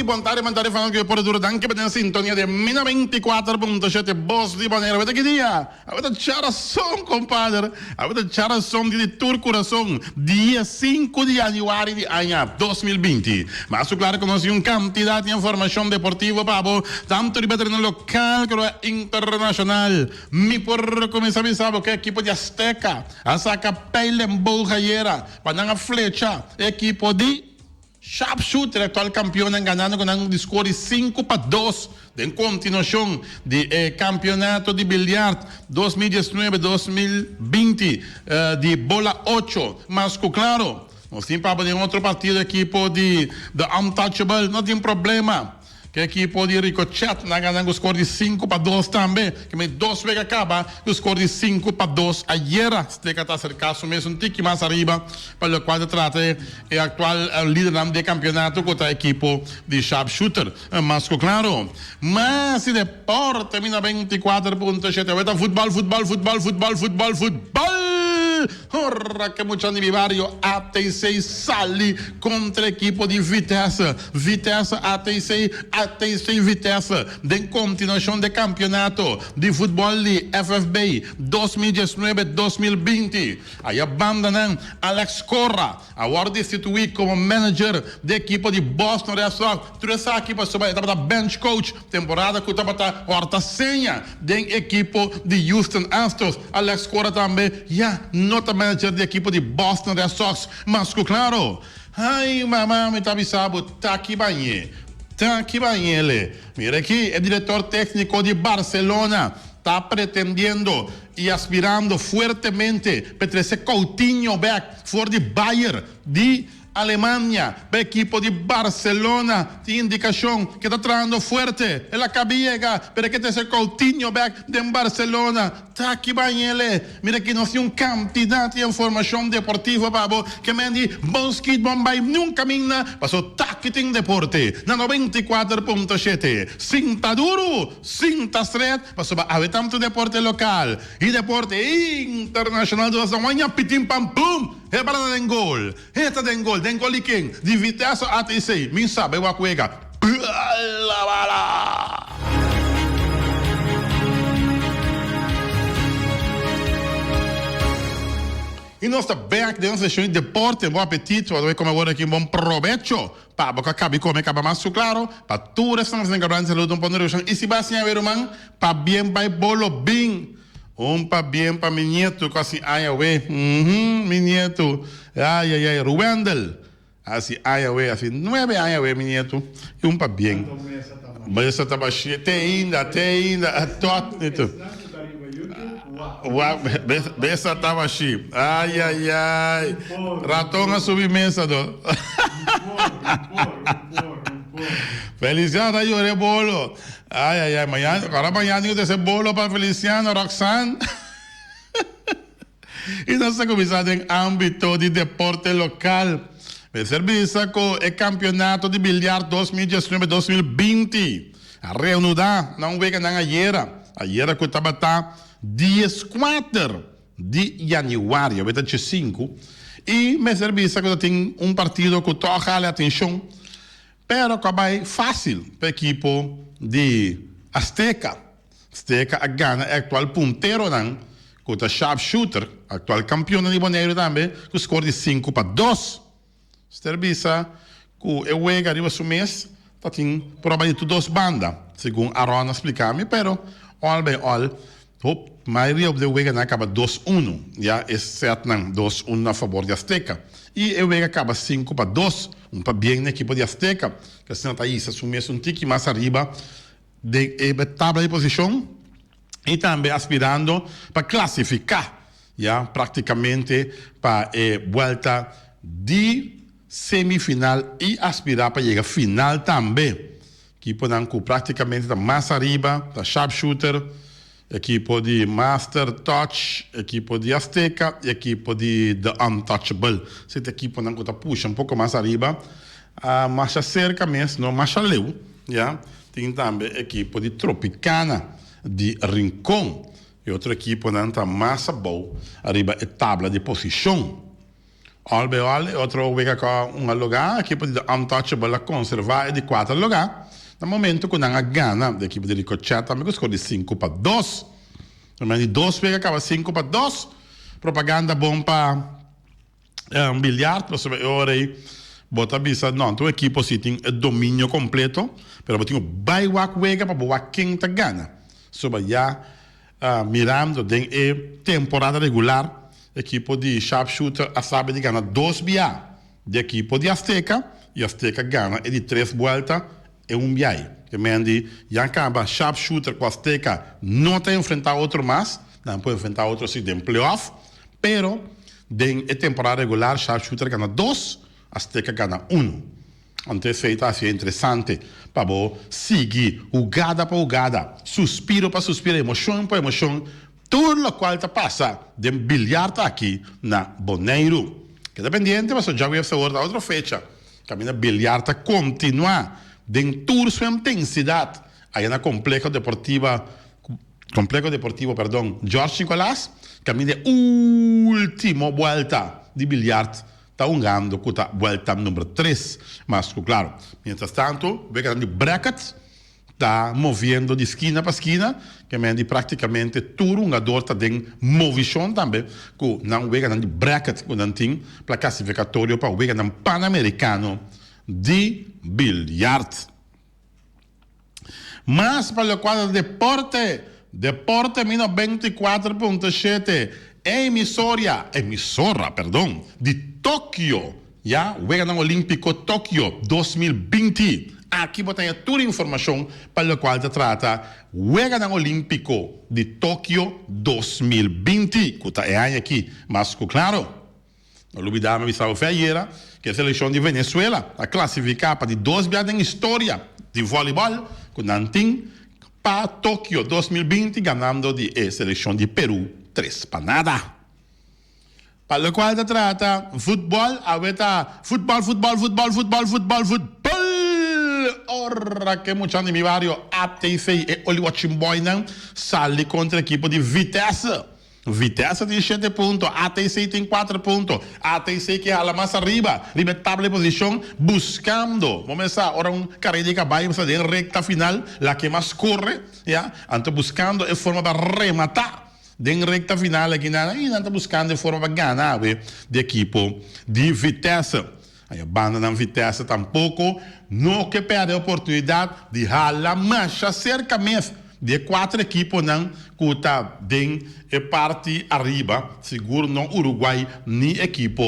bontare mandare fanno che pure dura anche per la sintonia di Mina 24.7 Boss di Bonero. Avete che dia? Avete c'ha razón, compadre. Avete c'ha razón di tur corazón. Dia 5 de januari di año 2020. Ma su claro conocí un cantidad de información deportiva, pavo, tanto ripetere nel local como internacional. Mi por comenzar a saber que equipo de Azteca, a saca pele en Bolgayera, para una flecha, equipo de Sharpshooter, actual campeón, ganando con un score de 5-2 en continuación del campeonato de billar 2019-2020 de bola 8. Más claro, no sin para en otro partido, equipo de Untouchable, no tiene problema. Que equipo de Ricochet na ganando o score de 5-2 também. Que me 2 vezes acaba o score de 5-2 ayer. Este que está cercado mesmo um tique mais arriba, para o qual trata o atual líder do campeonato com o equipo de Sharpshooter. Mas claro, mas deporte, mina 24.7. Futebol. Ora que mucho de mi barrio AT6 sale contra el equipo de Vitesse AT6 Vitesse de continuación de campeonato de fútbol de FFB 2019-2020. Ahí abandonan Alex Corra, ahora destituido como manager de equipo de Boston Red Sox. Tú sabes aquí para bench coach temporada que estaba horta senha de equipo de Houston Astros. Alex Corra también ya nota manager de equipo de Boston Red Sox. Mas claro, ai mamá me está avisando, tá aqui banhe. Mira aquí, el director técnico de Barcelona está pretendiendo y aspirando fuertemente para ese Coutinho back for the Bayern de Alemania, el equipo de Barcelona, de indicación que está trabajando fuerte en la cabilla, pero que ese Coutinho back de Barcelona, está aquí bañele. Mira que nos dio un cantidad de información deportiva, babo, que me di Bonskit Bombay nunca mina, pasó Taquiting Deporte, na 94.7, cinta duro, cinta stret, pasó a ver tanto deporte local y deporte internacional de la mañana, pitim pam pum. É para den gol. Esta den gol de quem? De Vitesse AT6. Min sabe o acuega. La bala. E nós estamos bem aqui dentro da sessão de deporte, bom apetite, vamos comer agora aqui, bom provecho, para boca acabe comer, acaba mais claro, para tudo isso nós encarregamos de lutar um pouco de região. E se vai assim, ver irmão, para bem vai bolo bem. Pa bien pa mi nieto, casi ay we, mi nieto, ay, Rubendel, así ay we, así 9 años we mi nieto, y pa bien. Mas essa tava cheia, te ainda, tot, neto. Essa tava cheia, ai, ratão a subir-mesa, do. Feliciano, aí orei bolo. Ai, amanhã, agora amanhã eu descer bolo para Feliciano, Roxanne. E nós estamos começando em âmbito de deporte local. Me serviço com o campeonato de bilhar 2019-2020. A reunida não veio na ayer. Ayer que estava 14 de januari, 25. E me serviço que tem partido que toca a atenção. Pero acaba fácil para o equipo de Azteca. Azteca gana o atual puntero contra Sharpshooter, atual campeão de Bonero também, com score de 5-2. Serviça que eu juega arriba su mês, tem provavelmente 2 bandas, segundo Aaron explicar-me, pero all by all, a maioria do juega acaba 2-1, já é certo 2-1 a favor de Azteca. E o juega acaba 5-2, para bem na equipe de Azteca, que a Santa Isa assume um tique mais arriba da tabla de posição e também aspirando para classificar, já praticamente para a volta de semifinal e aspirar para chegar final também. Equipe que praticamente está mais arriba, da Sharpshooter, equipe de Master Touch, equipe de Azteca e equipe de The Untouchable. Essa equipe não está puxa um pouco mais arriba, mais cerca mesmo, não mais leu, já. Tem também a equipe de Tropicana, de Rincón, e outra equipe não está mais boa, arriba a tabla de posição. Albe, outro wega com um lugar, a equipe de Untouchable a conservar de 4 lugar. No momento que não ganha, a equipe de Ricochet, amigos, com de 5-2. Mas de 2 wega acaba 5-2. Propaganda bom para bilhar, para sobre hora aí. Bota bisa, não, tua equipe se tem domínio completo, pero botinho vai wega para boa quem tá ganha. Sobre já mirando den temporada regular. Equipo de Sharpshooter a sabe de ganhar 2 BA. De equipo de Azteca, e Azteca ganha de 3 vueltas e 1 BA. Que mendi, já acaba Sharpshooter com Azteca, não tem enfrentar outro mais, não pode enfrentar outro assim de playoff, pero de temporada regular, Sharpshooter ganha 2, Azteca ganha 1. Então, feita assim interessante para seguir jogada para jogada, suspiro para suspiro, emoção para emoção. Tudo o qual passa de bilhar aqui na Boneiro. Que dependiente, mas já vai ser outra fecha. Camina bilhar continua dentro sua intensidade. Aí na Complexo Deportivo, Jorge Nicolás, camina última volta de bilhar. Está jogando com a volta número 3. Mas, claro, mientras tanto, ve que de brackets, está movendo de esquina para esquina, que me praticamente tudo um jogador está em movição também, que não vega de bracket, que não tem para classificatório para o vega de Pan-Americano de bilhar. Mas para o quadro deporte 24.7, emissora, de Tóquio, já, o vega Olímpico Tóquio 2020. Aqui botem toda a informação para a qual se trata o Jogo Olímpico de Tóquio 2020. Que está aqui, mas claro, não olvidamos que a seleção de Venezuela a classificar para de 2 viagens em história de voleibol, que não tem para Tóquio 2020, ganhando de seleção de Peru 3 para nada. Para o qual se trata futebol, futebol. Ora que mucho de mi barrio ATC e Oli Watching Boy não sale contra a equipe de Vitesse. Vitesse tem 7 pontos, ATC tem 4 pontos. ATC que é a mais arriba, tabla de posição, buscando. Vamos a ora carreira de caballo, vamos a de recta final, la que mais corre, ya. Anto buscando a forma para rematar. De recta final aqui na, e anto buscando a forma para ganhar de equipe de Vitesse. A banda não Vitesse tampouco não que perde a oportunidade de ralar marcha cerca mesmo de 4 equipes não que está em parte arriba, seguro não Uruguai nem equipe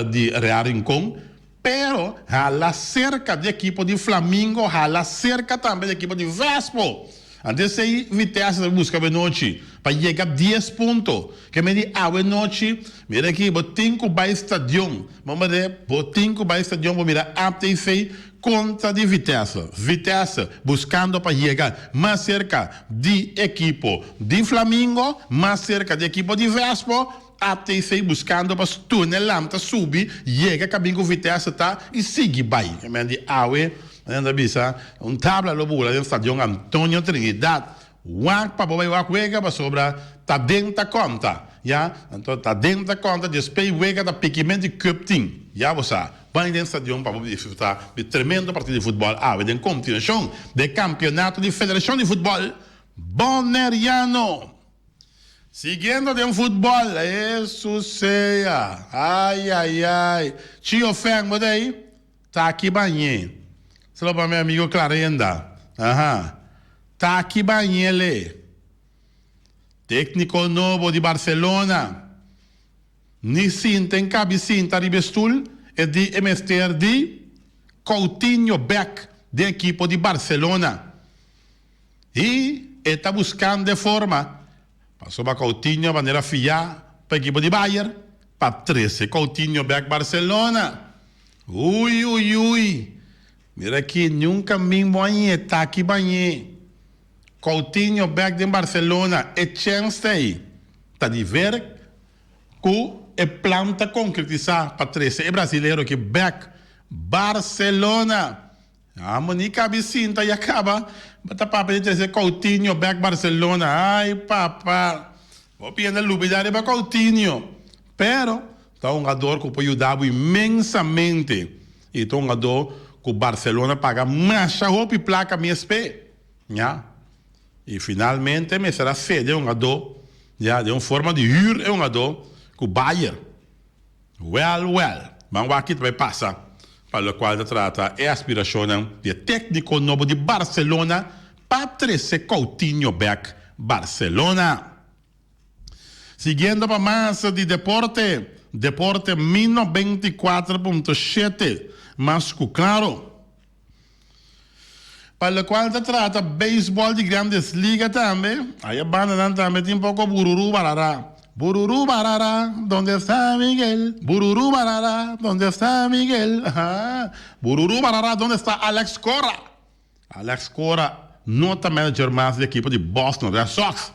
de Real Rincón, pero rala cerca de equipe de Flamengo, rala cerca também de equipe de Vespo. Antes aí, Vitesse busca a noite para chegar a 10 pontos. Que me diz, a noite, mira aqui, botinco para o estádio. Vamos ver, botinco para o estádio, vamos mirar ATC contra de Vitesse. Vitesse buscando para chegar mais cerca de equipe de Flamengo, mais cerca de equipe de Vespo. ATC buscando para tunelar, subir, chega, caminho Vitesse tá e sigue bem. Que me diz, ainda bisa tabla lobula do estádio Antônio Trinidad wak para bobai wak wega para sobra tá dentro da conta já então tá dentro da conta de spei wega da piquimento de cup team já você vai dentro do estádio para desfrutar de tremendo partido de futebol em continuação de campeonato de Federação de Futebol Boneriano. Siguiendo de futebol, isso seja ai Tio Feng, bota aí tá aqui banhe. Solo para meu amigo Clarenda. Tá aqui Banhele. Técnico novo de Barcelona. Nicinta em cabecinta ribestul é de MSTR de Coutinho Beck, de equipe de Barcelona. E está buscando de forma. Passou para Coutinho, maneira fiar para a equipe de Bayern. Para 13, Coutinho Beck, Barcelona. Ui. Mira aqui, nunca me banhei, tá aqui banhei. Coutinho Beck de Barcelona, é chance aí. Tá de ver que é planta concretizar para 13. É brasileiro que Beck, Barcelona. A Monica Abicinta e acaba. Bata para dizer Coutinho Beck, Barcelona. Ai, papá. Vou pedir a lubidade para Coutinho. Pero, Tá um jogador que pode ajudar imensamente. E tá um jogador que o Barcelona paga mais roupa e placa MSP. Yeah. E finalmente me será ceder um jogador, yeah, de uma forma de huur, um jogador que o Bayern. Well. Vamos aqui também passar. Para o qual trata a aspiração de técnico novo de Barcelona, Patrice Coutinho Beck, Barcelona. Seguindo para mais de deporte 24.7, mas claro. Para o qual trata beisebol de grandes ligas também. Aí a banda também tem um pouco bururu barará. Bururu barará, ¿dónde está Miguel? Bururu barará, ¿dónde está Miguel? Ajá. Bururu barará, ¿dónde está Alex Cora? Alex Cora, nota manager mais da equipe de Boston Red Sox.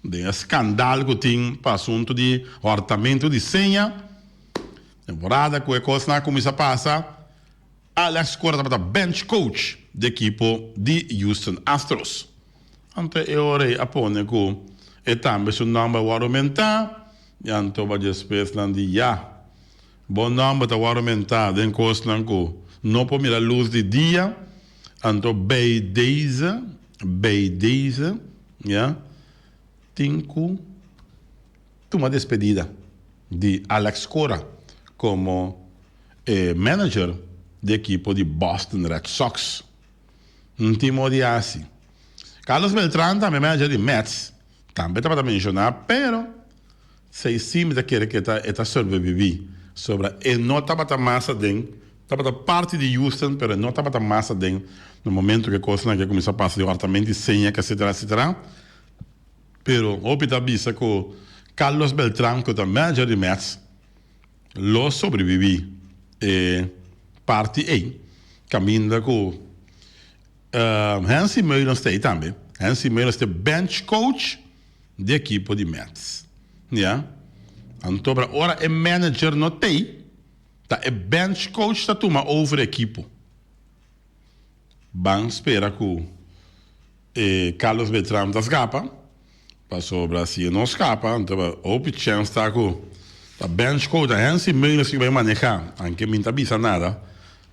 De escândalo que tem para assunto de orçamento de senha. Temporada que a coisa não começa a passar. Alex Cora está bench coach da equipe de Houston Astros. Então eu orei a pôr que e também seu nome vai aumentar, e então vai despedir de bom nome vai aumentar, den coisa não pode mirar luz de dia, então bei deze, tenho uma despedida de Alex Cora como manager da equipe de Boston Red Sox. Um time de assim. Carlos Beltrán também manager de Mets. Também estava a mencionar, pero se sim da que está sobreviver sobre e não estava massa dentro, estava parte de Houston, pero não estava massa dentro no momento que a coisa que começou a passar de apartamento, senha, etc. Pero opta bisa que Carlos Beltrán, que é o manager de Mets, lo sobrevive parte aí, caminha com Hansi Meulen está aí também. Hansi Meulen é bench coach de equipe de Mets. Yeah? Então, agora é manager não tem, tá? É bench coach está toma over a equipe. Vamos esperar que Carlos Beltrán está escapa, passou o Brasil não escapa, então houve chance está com a bench coach, a Hansi Meulen que vai manejar, aunque não avisa nada,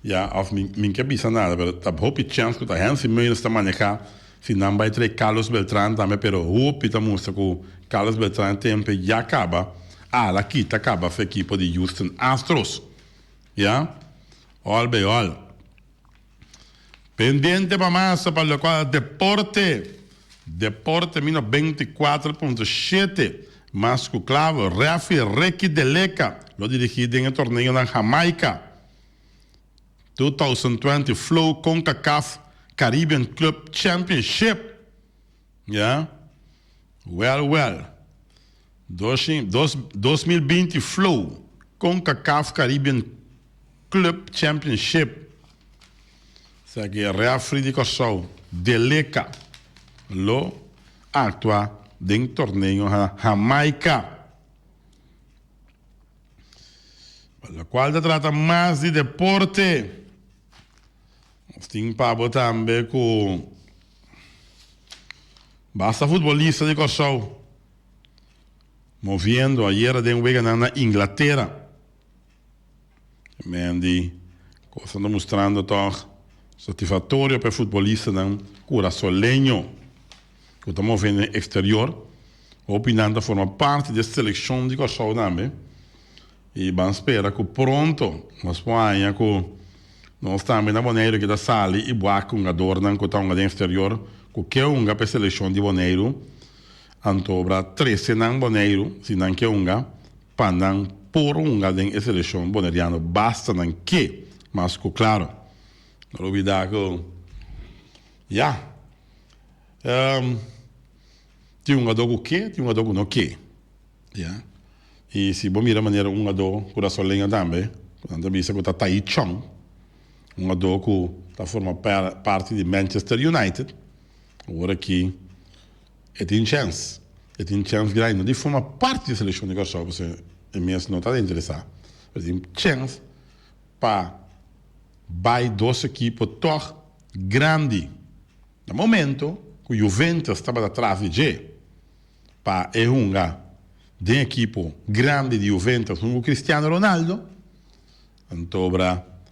ja, of não avisa nada, mas houve chance que a Hansi Meulen está manejar. Se não vai ter Carlos Beltrán também, pero o pita mostra que Carlos Beltrán tempo já acaba. La quita acaba a equipe de Houston Astros. Já? All. Pendiente para mais para o qual deporte 24.7, mas que claro, Rafi Ricky Deleca, lo dirigido em torneio na Jamaica. 2020 Flow CONCACAF Caribbean Club Championship. Yeah? Well. 2020 Flow CONCACAF Caribbean Club Championship. Isso aqui é Real Frídico Show. Deleca. Lo atua em torneio Jamaica. Pelo qual se trata mais de deporte. Tem papo também com basta futebolista de Kosovo movendo ayer de weekend na Inglaterra. Mendi cosa mostrando toch satisfatório para futebolista não cura solenho que está movendo exterior opinando forma parte da seleção de Kosovo também e vamos esperar que pronto nós ponha que nós estamos na Boneiro que da sali e boa com a dorna que está no exterior que é uma para seleção de Boneiro antobra 13 na Boneiro se não que uma para não por uma da seleção boneriano basta não que mas que claro não olvidar que tem um dogo que tem um dogo não que e se bom mira maneira um dogo coração lenha também quando bisa que está Tai Chong um jogador que está formando parte de Manchester United. Agora aqui tem chance grande de formar parte da seleção de Kosovo. Você mesmo não está interessado. Tem chance para vai duas equipes tão grande. No momento que o Juventus estava atrás de G, para de equipo grande de Juventus, o Cristiano Ronaldo, então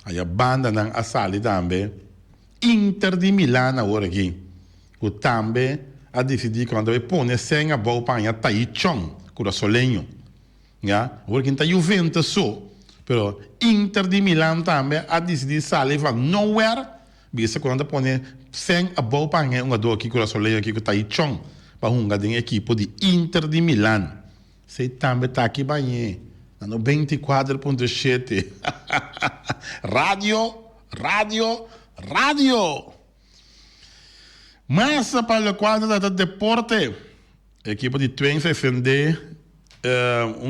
a banda não a sali também, Inter de Milano agora aqui, o também a decidir quando vai pôr sem a bola para a Taichung, com o Solenho, já, agora que está Juventus só, pero Inter de Milano também a decidir sali van nowhere, bisa quando põe sem a bola para a do aqui com o Solenho aqui com o Taichung, para um de equipo de Inter de Milano. Você também está aqui banhe, no 24.7. Rádio. Mas para o quadro do deporte, a equipe de Twente vai vender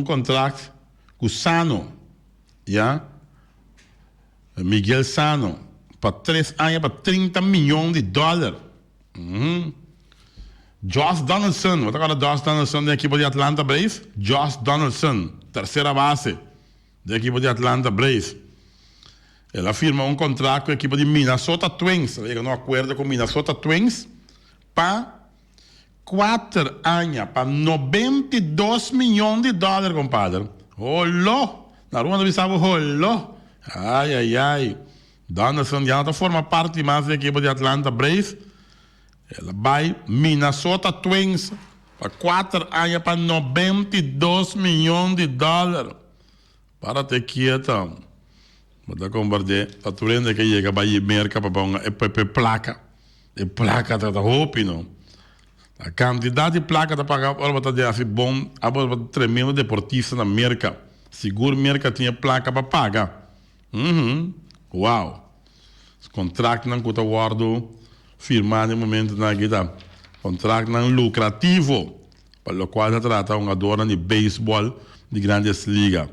contrato com Sano, ja? Miguel Sano, para 3 anos, para $30 milhões. Josh Donaldson, wat agora Josh Donaldson da equipe de Atlanta Braves? Josh Donaldson, terceira base da equipe de Atlanta Braves. Ela firma um contrato com a equipe de Minnesota Twins, ela não acorda com Minnesota Twins, para 4 anos, para $92 milhões, compadre. Olô! Na rua não sabe olô! Ai. Donaldson já não forma parte mais da equipe de Atlanta Braves. Ela vai Minnesota Twins para 4 anos para $92 milhões. Para te quieta. Mas compartilhar a turenda que chega para ir merca para uma placa. E placa tá roupa não. A quantidade de placa tá pagar para tá de assim bom, agora tremendo deportista na merca. Seguro merca tinha placa para pagar. Uau. Os contratos não custa guardo firmado no momento na guida contrato não lucrativo para o qual se trata uma dona de beisebol de grandes ligas.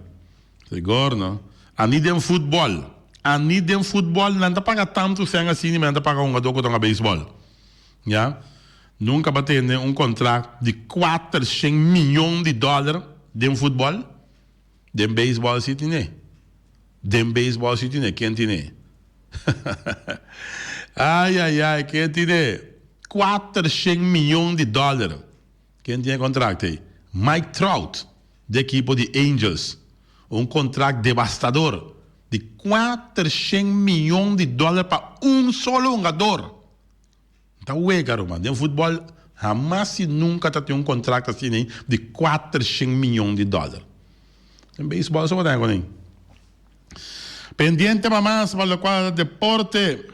Seguro, não? A nível futebol não está paga tanto sem assim, mas está paga uma dona de beisebol. Já? Nunca vai ter um contrato de $400 milhões de futebol. De beisebol se tem. De beisebol se tem. Quem tem? Ai, quem tem $400 milhões? Quem tem contrato aí? Mike Trout, da equipe de Angels. Um contrato devastador de $400 milhões para um solo jogador. Então, mano, de futebol, jamais e nunca tem um contrato assim de $400 milhões. Em beisebol, só vai ter. Pendiente más para lo cual deporte,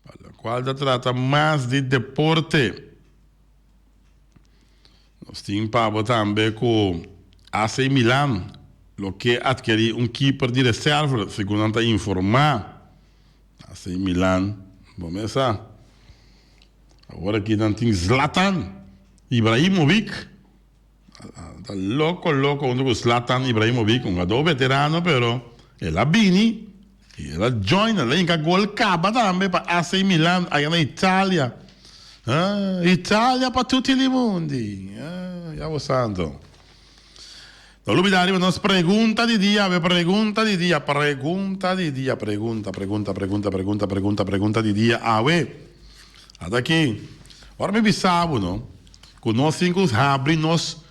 para lo cual se trata más de deporte. Nós temos também com AC Milan, lo que adquirir um keeper de reserva, segundo está informar. AC Milan, vamos começar. Agora aqui não tem Zlatan Ibrahimovic. Está louco, onde o Zlatan Ibrahimovic, um jogador veterano, pero ela bini, ela join, ela inca gol caba também para AC Milan, aí na Itália. Itália para tutti i mondi. Já vou santo. Não olvidar, nos pergunta de dia, pergunta de dia. Pergunta de dia. Até aqui. Agora me bisabo, não? Que nós cinco abrimos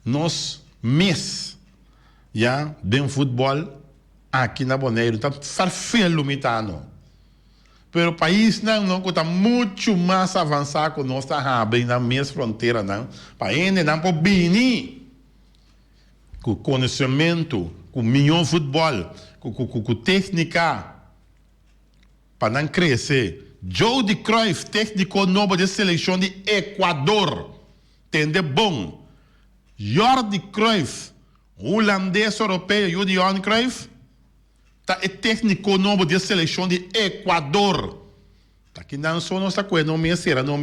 nos mês, já, de futebol aqui na Bonaire. Está farfelo mitano. Pero o país não está muito mais avançado que nós está abrindo na mesma fronteira, não. Para ele não pode vir com conhecimento, com milhão de futebol, com técnica, para não crescer. Jordi Cruyff, técnico novo da seleção de Equador, entende bom. Jordi Cruyff, holandês europeu, Johan Cruyff, é técnico novo da seleção de Equador. Aqui não só nossa coisa, não me será, não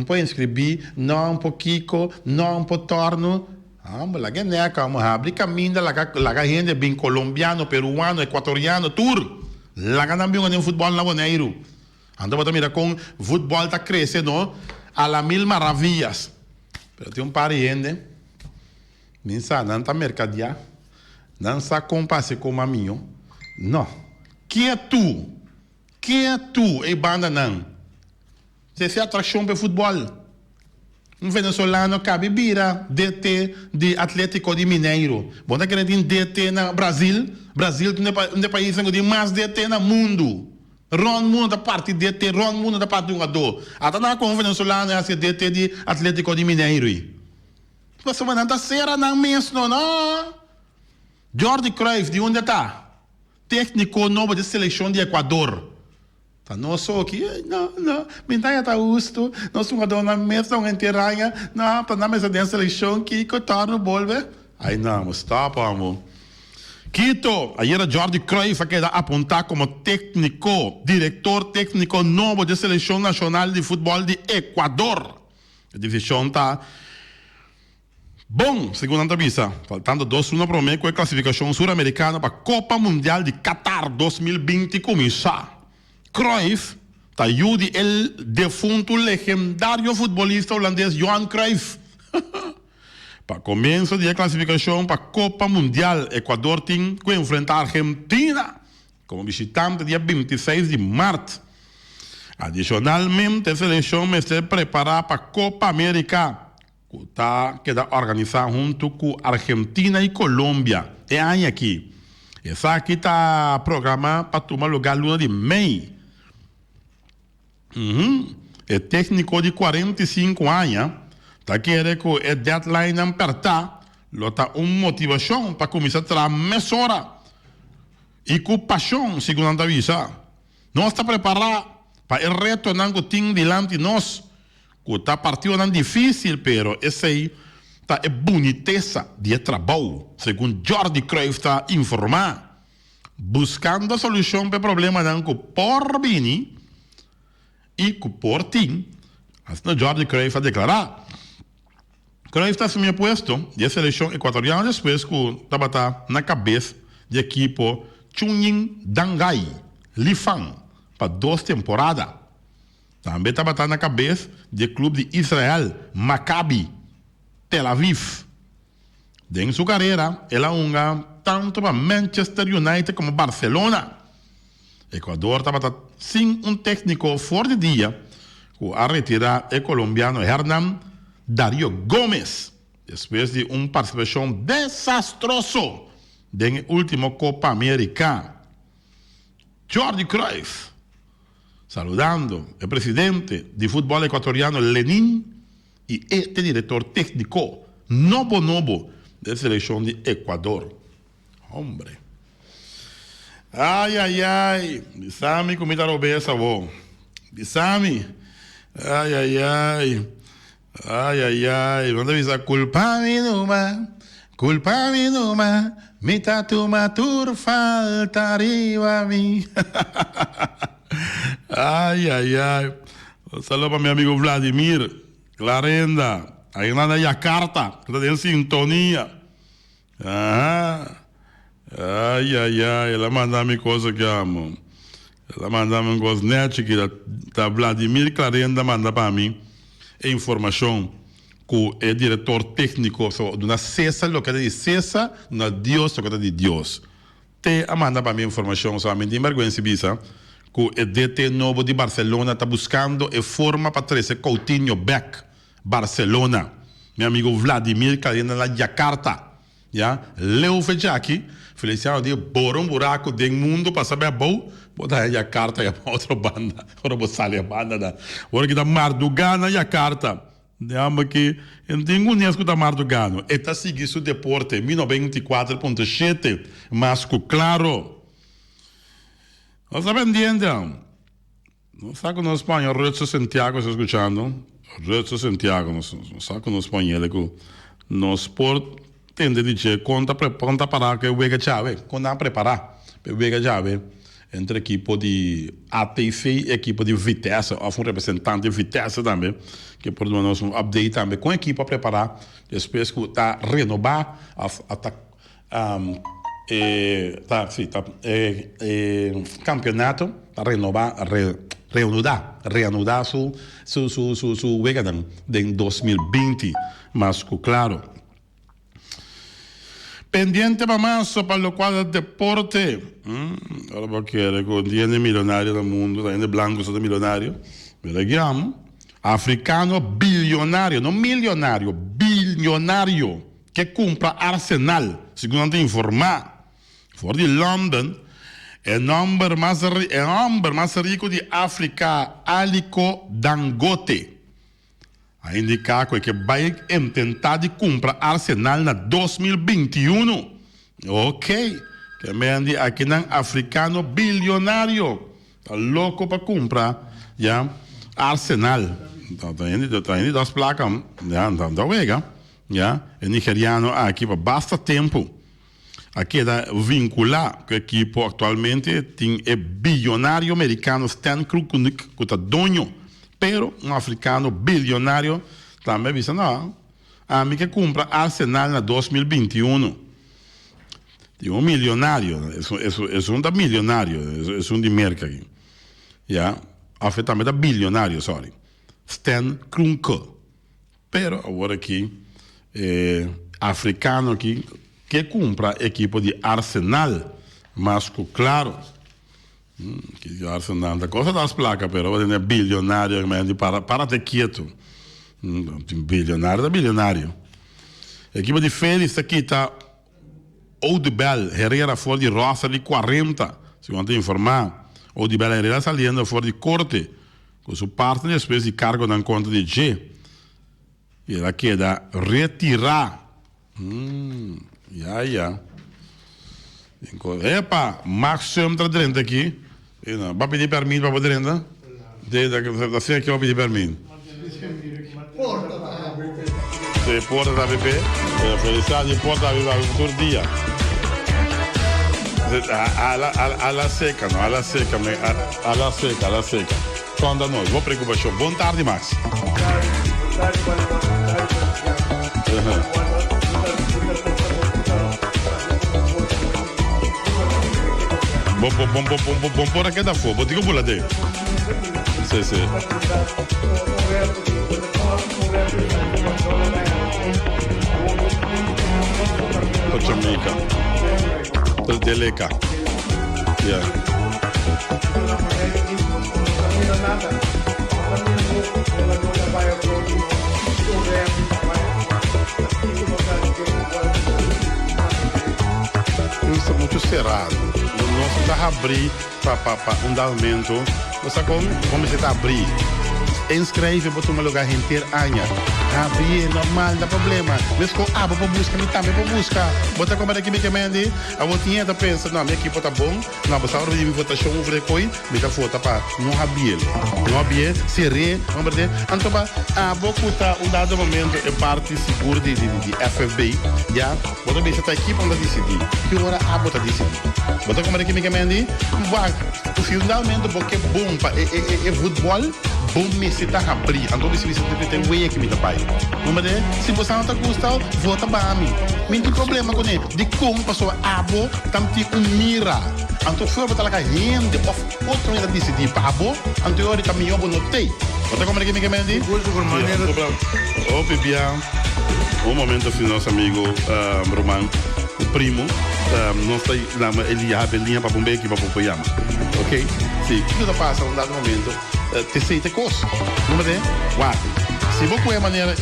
pode inscrever, não um pouquinho, não um torno. Lá que nem como abre caminho, lá que gente bem colombiano, peruano, equatoriano, tour. Lá que não bem no futebol na Bonaire. Ando para mirar com futebol está crescendo a la mil maravilhas. Pero tem par de gente, não está mercadear. Não se compara com o minho. Não. Quem é tu? E banda não. Você se atração para futebol. venezolano cabe bira DT de Atlético de Mineiro. Bom, tá querendo DT na Brasil. Brasil é um país que tem mais DT no mundo. Ron mundo da parte DT, Ron mundo da parte do jogador. Até na com venezolano é assim DT de Atlético de Mineiro. Você vai não ser não mesmo, não? Jordi Cruyff, de onde está? Técnico novo de seleção de Equador. Tá, não sou aqui, não, minha está justo, nós somos na mesa, não enterranha, não, para na mesa de seleção que cotar no bolve. Aí não, stop, amor. Quito, aí era Jordi Cruyff que apontar como técnico, diretor técnico novo de seleção nacional de futebol de Equador. A divisão está bom, segundo a entrevista, faltando 2-1 para o México, a classificação sul-americana para a Copa Mundial de Qatar 2020 começar. Cruyff está ayudando el defunto legendário futebolista holandês Johan Cruyff. Para começo de classificação para a Copa Mundial, Equador tem que enfrentar a Argentina como visitante dia 26 de março. Adicionalmente, a seleção vai se preparar para a Copa América, que está organizada junto com Argentina e Colômbia. É aí aqui. Essa aqui está programada para tomar lugar luna de maio. É técnico de 45 anos. Está querendo que a deadline apertar. Está uma motivação para começar a trabalhar mais horas. E com paixão, segundo a entrevista. Nós está preparado para o retornar que tem diante de nós. Que está partido não difícil, pero esse aí está é boniteza de trabalho, segundo Jordi Cruyff está informando, buscando a solução para o problema não que por Bini e que por Tim. Assim Jordi Cruyff a declarar. Cruyff está assumindo posto de seleção equatoriana depois que estava na cabeça de equipo Chunin Dangai Lifan para 2 temporadas. Também estava na cabeça do clube de Israel, Maccabi, Tel Aviv. Em sua carreira, ela unga tanto para Manchester United como Barcelona. Equador estava sem um técnico fora de dia, que a retirar o colombiano Hernán Darío Gómez, depois de uma participação desastrosa na última Copa América. Jordi Cruyff saludando el presidente de fútbol ecuatoriano Lenin y este director técnico novo de selección de Ecuador. Hombre. Ay. Bisami comida obesa, vos. Bisami. Ay. ¿Dónde visa? Culpa mi numa. Mi tatu matur faltaría a mí. Ay. Un saludo para mi amigo Vladimir Clarenda, ahí en la Yakarta, que está en sintonía. Ajá. Ay. Ela manda mi cosa que amo. Ela manda mi cosa net que está Vladimir Clarenda manda para mí información que el director técnico de una César, lo que es de César, una Dios, lo que es de Dios. Te manda para mí información solamente en vergüenza visa. Que o DT novo de Barcelona está buscando a forma para trazer Coutinho back Barcelona. Meu amigo Vladimir Clarenda na Jakarta. Leo Fejaki, Feliciano de bora buraco do mundo para saber bom, botar a Jakarta e para outra banda. Agora vou sair a banda. Agora que está Mardugana Jakarta. Digamos que eu tenho um nesco da Mardugano. Está seguindo o deporte 1094.7, mas claro. ¿No está pendiente? No saco en español, Rezzo Santiago está escuchando. Rezzo Santiago, no saco en español. Nos por tende dice, conta para que juega chave, conta preparar, juega chave entre equipo de ATC e equipo de Vitesse, ou um representante de Vitesse também, que por nós um update também, com a equipe a preparar, depois que está renovar, campeonato para reanudar su vegan en 2020, mas claro. Pendiente para más para lo cual el deporte, ahora porque tiene millonario del mundo, tiene blancos de millonario, me le llamo africano billonario. bilionário, não milionário, bilionário, que compra Arsenal, segundo te informar, voor de London, é o homem mais rico de África, Aliko Dangote. A indicar que vai tentar de comprar Arsenal na 2021. Ok. Que me aqui não africano bilionário. Está louco para comprar, já, Arsenal. Está indo das placas, já, então vega, já. É nigeriano aqui para basta tempo. Aqui é vincular que o equipo atualmente tem é bilionário americano Stan Kroenke, que está dono, pero um africano bilionário também disse não, a mim que compra Arsenal na 2021. Tem milionário, é um da milionário, é um de merca aqui. Já, afetamento da bilionário, sorry. Stan Kroenke. Pero agora aqui, africano aqui, que compra equipo de Arsenal, mas claro, que Arsenal da coisa das placas, pero é bilionário, para ter quieto. Bilionário da bilionário. Equipo de Félix aqui está Odibel Herrera fora de Roça de 40, segundo te informar. Odibel Herrera saliendo fora de corte, com seu partner, depois de cargo na conta de G. E ela queda retirar. Ja. Epa, Max Sum está dentro aqui. Vai pedir permissão para poder entrar? Da cena que vai pedir permissão. Porta da BP. Felicidade, porta da BP todo dia. A la seca, não, a la seca. Quando nós, vou preocupação. Boa tarde, Max. Bom por aqui da fogo, digo por lá dentro. Sim. Jamaica. Deleca. Yeah. Isso é muito cerrado. Nós está a abrir para andamento. Você como você está a abrir? Inscreve para tomar lugar inteiro, Anya. Abrir é normal, não dá problema. Mas com para buscar, me também para buscar. Bota como aqui me queimando. A botinha tá pensa, não, minha equipe tá bom. Não, você vai de votação, um frequoi, me dá foto para não abrir. Não abrir, seré, vamos ver. Então, a boca tá um dado momento é parte segura de FFB, já. Bota bem, você tá aqui para decidir. Que hora a bota decidir? Bota como aqui me queimando. Vai, o finalmente porque é bom para é futebol. Bom mês está a abrir, então você tem um way que me dá pai. Mas se você não está gostando, vota para mim. Não tem problema com ele. De como passou a abo, também tem mira. Então foi para lá rende, outro ainda decidir para abo, então eu caminho para não ter. Você como é que me queimando? Ô, Bibia, um momento com nosso amigo Roman, o primo, nós estamos ele já belinha para bombear aqui para apoiar. Ok? Sim, o que está passando um dado momento? Te coisa. Número de? Uau. Se você é maneira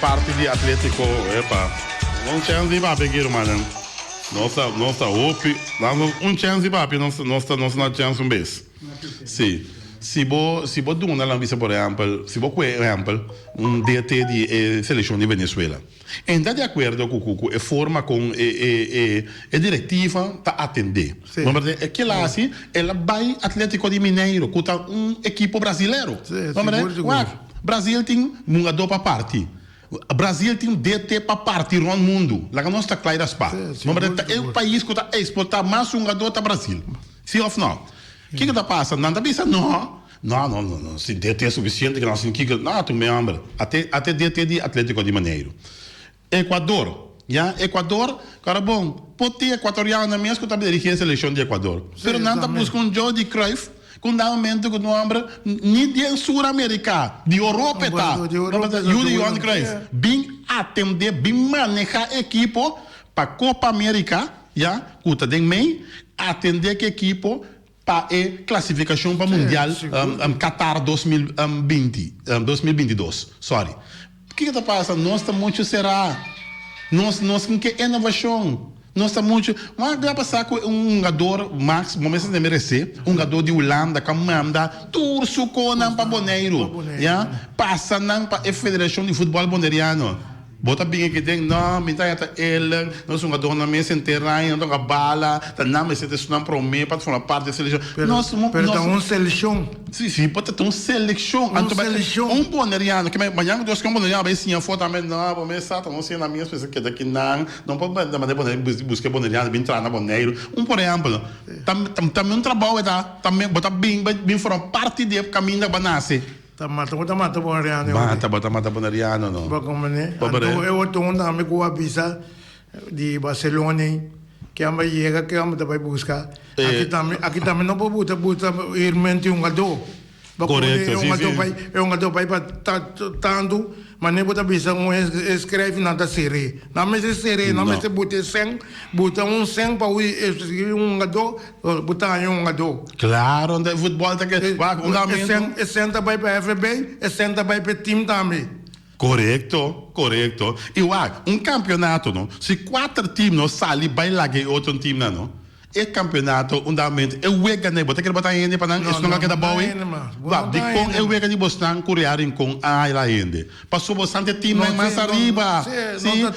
parte de Atlético, não chance de papi aqui, mano. Nossa, opi, chance de papi, nossa chance vez. Sim. Se você dá uma lambisa, por exemplo, se você é, DT de seleção de Venezuela, ainda de acordo com a forma com a diretiva está atender. É que lá assim, ela vai Atlético de Mineiro, que está equipo brasileiro. Brasil tem uma dupla parte. Brasil tem DT para partir no mundo. Lá que nós está claro spa. É o país que está exportar mais um jogador para Brasil. Sim ou não? O que está passando? Não está pensando, não. Se DT é suficiente, que nós temos que... Não, tu me lembra. Até DT de Atlético de Mineiro. Equador. Equador, cara bom. Pode ter equatoriano mesmo que está dirigindo a seleção de Equador. Mas não está buscando um Jordi Cruyff, com um aumento que não lembra nem de Sul-América, de Europa, tá? Jordi Cruyff. Bem atender, bem manejar a equipe para a Copa América, que está de meio, atender que a equipe para a classificação para o Mundial Qatar 2022. Sorry. O que está passando? Nós estamos muito será. Nós com que inovação? Nós estamos muito. Mas vai passar com um jogador, Max, momento de merecer, um jogador de Holanda, que manda turso com para Boneiro. Passa para a Federação de Futebol Boneriano. Bota bem que tem, não, me dá ele, nós somos jogador na mesa inteira, não tem bala, não me sente não para mim, para fazer parte da seleção. Nós uma seleção. Sim, pode ter uma seleção. Um boneriano, que amanhã Deus que um boneriano vai sim a foto também, não, para mim está, não sei na minha pessoa que daqui não pode mandar buscar boneriano, bem entrar na boneiro. Por exemplo, também um trabalho da, também bota bem foram parte do caminho da banase. Mata boneriano. Mata boneriano, não. Eu estou andando com a visa de Barcelona, que a minha chega, que a minha vai buscar. Aqui também não pode buscar realmente um jogador. Correto, sim. É um jogador para tanto, mas nem pode visa escreve nada série. Não me série, não me botar 100, botar 100 para escrever um jogador, botar um jogador. Claro, onde futebol está que é 100 vai para FB, é 100 vai para time também. Correto. E um campeonato, não? Se 4 times não saem, vai lá que outro time não. E campeonato, undamente, eu wega ne, bota que botar ainda para não, isso não quer dar bom, hein? De com eu wega de Boston, Coreia com a ela ainda. Passou bastante time mais arriba. Sim,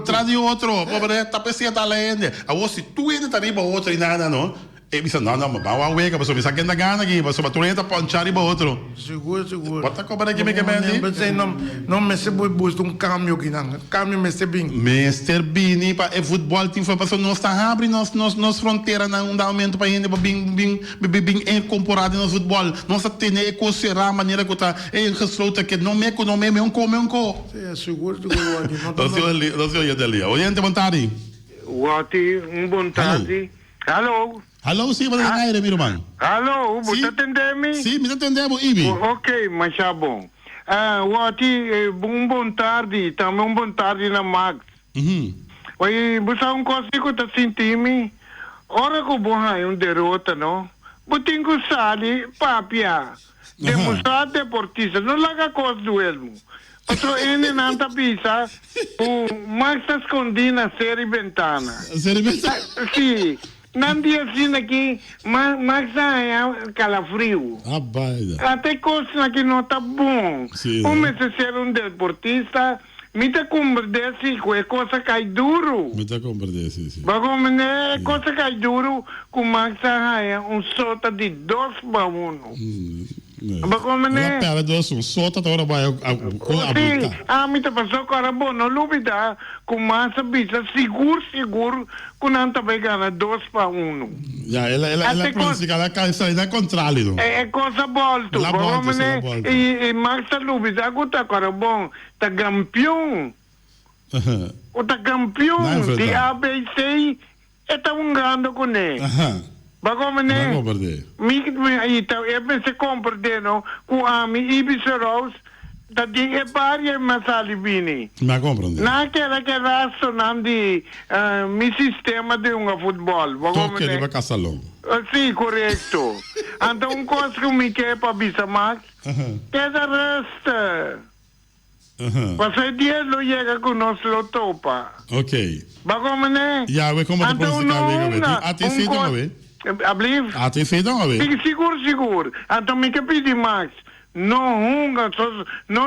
traz outro. Pobre, tá pensando da ainda. A você tu ainda tá arriba outro e nada, não? E disse, não, mas vai a wega, passou, me saquei da gana aqui, passou, tu ainda ponchar arriba outro. Seguro. Bota cobra aqui, me que mendi. Não me se busca um câmbio aqui, não. Câmbio Mr. Bean. Mr. Bean, para o futebol, tem foi passou, nós está abre nós fronteira, não dá aumento para ainda, bem incorporado no futebol. Nós temos que considerar a maneira que está, resulta que não me um co. Sim, seguro. Nós olhamos ali. Oriente, boa tarde. Boa tarde. Alô, sim, mas não é, meu irmão. Alô, você atende-me? Sim, me atendemos, Ibi. Ok, mas tá bom. Boa tarde, também boa tarde na Max. Oi, você consigo tá sentindo? Ora que eu vou derrota, não? Você tem que sair, papia. Demonstrar deportista, não larga coisa do elmo. Outro ene não tá pisa, o Max está escondido na série ventana. Série ventana? Sim. Não dia assim aqui, mas é calafrio. Até coisa que não tá bom. Como ser um deportista, me tá compreendendo com a coisa cai duro. Me tá compreendendo, sim. Bagulho, né, coisa cai duro, com mais um sota de 2 para 1. Bagulho, né? Pera, sota agora vai sim, a mim tá passou cara bom, não lubida, com massa bisa seguro, com não tá pegando 2 para 1. Ela consiga, ela cai sai da contrário. É coisa volta, bagulho, né? E mais tá lubida, agora cara bom, tá campeão. O tá campeão de ABC, é tá grande com ele. Bagulho, né? Eu pensei compreendendo com a minha Ibiseros, da de várias masali bini. Ma compreendo. Naquela que racionando de mi sistema de futebol. Bagulho, né? Vai caçalão. Sim, correto. Então, coisa que me quer para bisa Max, que é da resta. Pasal dia lo chega com nosso topa. Ok. Bagulho, né? We como te posso ficar até não Até feito não, Seguro. Então, me que pedir, Max. Não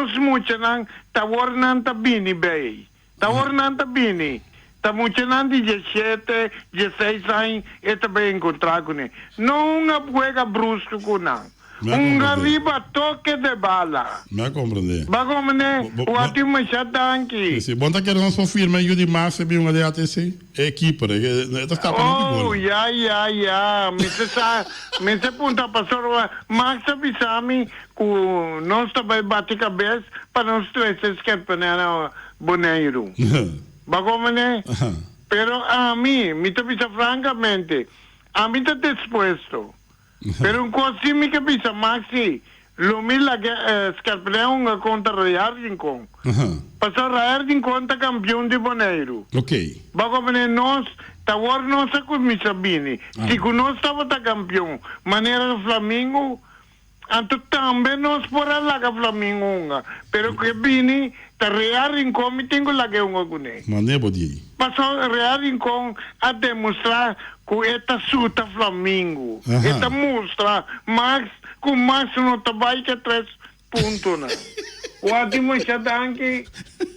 se muita não, tá ornando bem, bem. Tá ornando bem. Tá muito não de 17, 16 anos, e também encontrar com ele. Não juega brusco com não. Arriba toque de bala. Me compreender. Bagulho, né? O ativo me chata aqui. Sim, bom, tá querendo nós confirmar aí o de Max e uma de ATC? Equipe, né? Ya. Me se punta pastor Max avisame que nós também bate cabeça para nós três esquerpenar boneiro. Bagulho, né? Pero a mim, me te avisa francamente, a mim tá disposto. Pero un cosi mi que pisa Maxi, lo mila que scarprea un contra Rayardin con. Pasó Rayardin contra campeón de Boneiro. Ok. Bago nós Tawar nossa com mi Sabini. Se nós estava da campeão, maneira do Flamengo, anto também nós por lá que Flamengo nga. Pero que Bini, ta rear em como tenho lá que um agune. Mané pode. Passou rear em com a demonstrar que eta suta Flamengo. Aha. Eta mostra, Max, com Max não trabalha que 3 pontos na. O ótimo siya danke,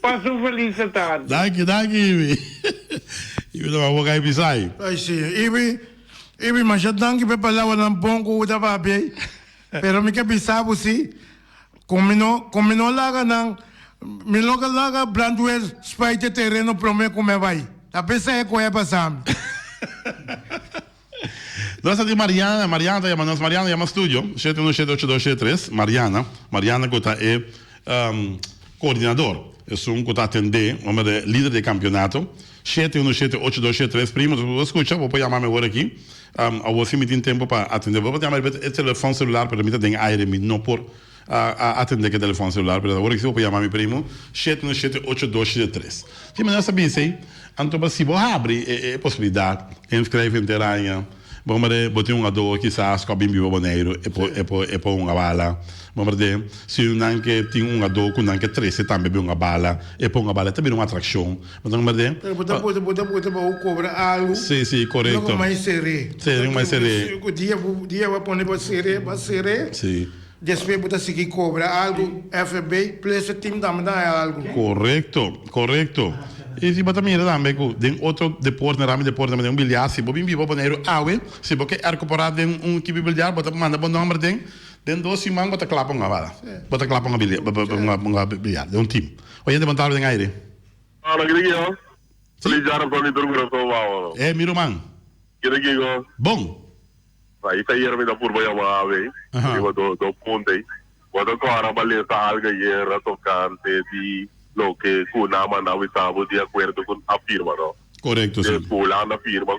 passo feliz a tarde. Danke, Ibi. Ibi na mga kay Bisay. Ay, sim. Ibi, masyadang ipapalawa ng bongko uda papi. Pero may kabisabo si, kung minolaga ng, minolaga brandware spite terreno prome kumebay. Tapos sa eko e pasam. Nós de Mariana está chamando nós. Mariana chama estúdio 7178273. Mariana que é coordenador. É um que está atendendo, é líder de campeonato. 7178273. Primo, escuta, vou chamar agora aqui. Eu vou me ter tempo para atender. Vou chamar o telefone celular para mim ter aire, não por atender o telefone celular. Para agora que vou chamar meu primo 7178273. Que maneira sabia isso aí? Então, se você abre a possibilidade, inscreve em terra. Vamos ver, botar ador quizás com bem vivo boneiro e por uma bala. Vamos ver, se não que tem ador com não que 13 também uma bala e por uma bala também uma atração. Vamos ver. Pero bota para cobrar algo. Sim, correto. Logo mais seré. Sim, mais seré. O dia vai pôr para seré. Sim. Depois bota seguir cobrar algo. FB, plus team também dá algo. Correto. E se você mira também que tem outro deporte, um bilhar, se você vive boneiro awe, se você é recuperado em equipe bilhar, você manda bom número tem 2 semanas você clapa uma bala. Você clapa uma bilhar, de um time. Olha, levantar em aire. Alegria. Feliz ano para o Nitorguro. Miro man. Kira-kira. Bom. Aí está aí da por baia uma ave. Eu do ponte. Quando agora baleta alga era tocante de lo que Kunama não estava de acordo com a firma, não? Correto, sim. Holanda firma.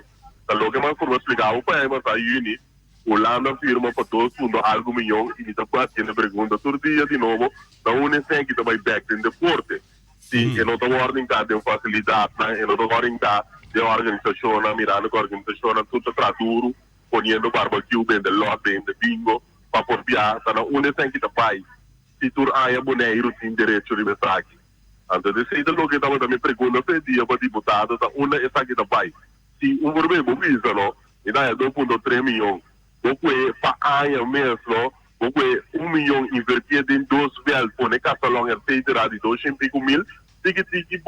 Lo que mais por explicar o pai, mas a Uni, Holanda firma para todos mundo algo milhão e está fazendo pergunta todo dia de novo, da Uni tem que também back in deporte. Se não está ordem cá de facilidade, não está ordem cá de organização, mirando com a organização, tudo traduro, ponendo barbecue dentro do lote, dentro do bingo, para por piar, tá na Uni tem que também, se tu há boneiro tem direito de mensagem. Então, desse lo que estava também perguntando esse dia para deputado, uma está aqui também. Se governo visa, não, e daí 2,3 milhões, porque para ano mesmo, porque 1 milhão invertido em 2 vezes, por cassalão, etc., de 200 mil, que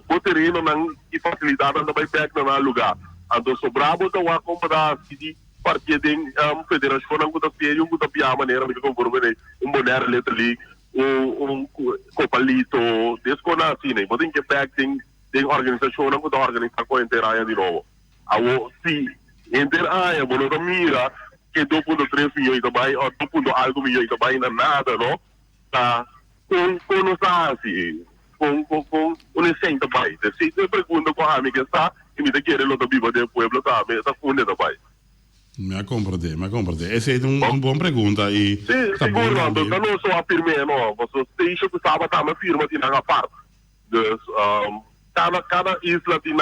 o terreno não e facilidade não vai pegar no lugar. Então, sobrava, então, a comprar, se parte de federação, não está feio, não está pior maneira, mas conforme boneiro letra ali, copalito, desconhece, né? Você tem que pegar tem organização não pode organizar com a inteira de novo. Se inteira você mira que 2,3 milhões também ou 2,algo milhões também não é nada, não? Tá com assim, com essência também. Se você pergunta com a amiga está e me quer lo da viva do pueblo também, está funde também. Me compreender. Essa é uma boa pergunta. E sim, tá seguro, não só afirmei, não. Você deixa que estava a firma de na parte. Cada isla tem,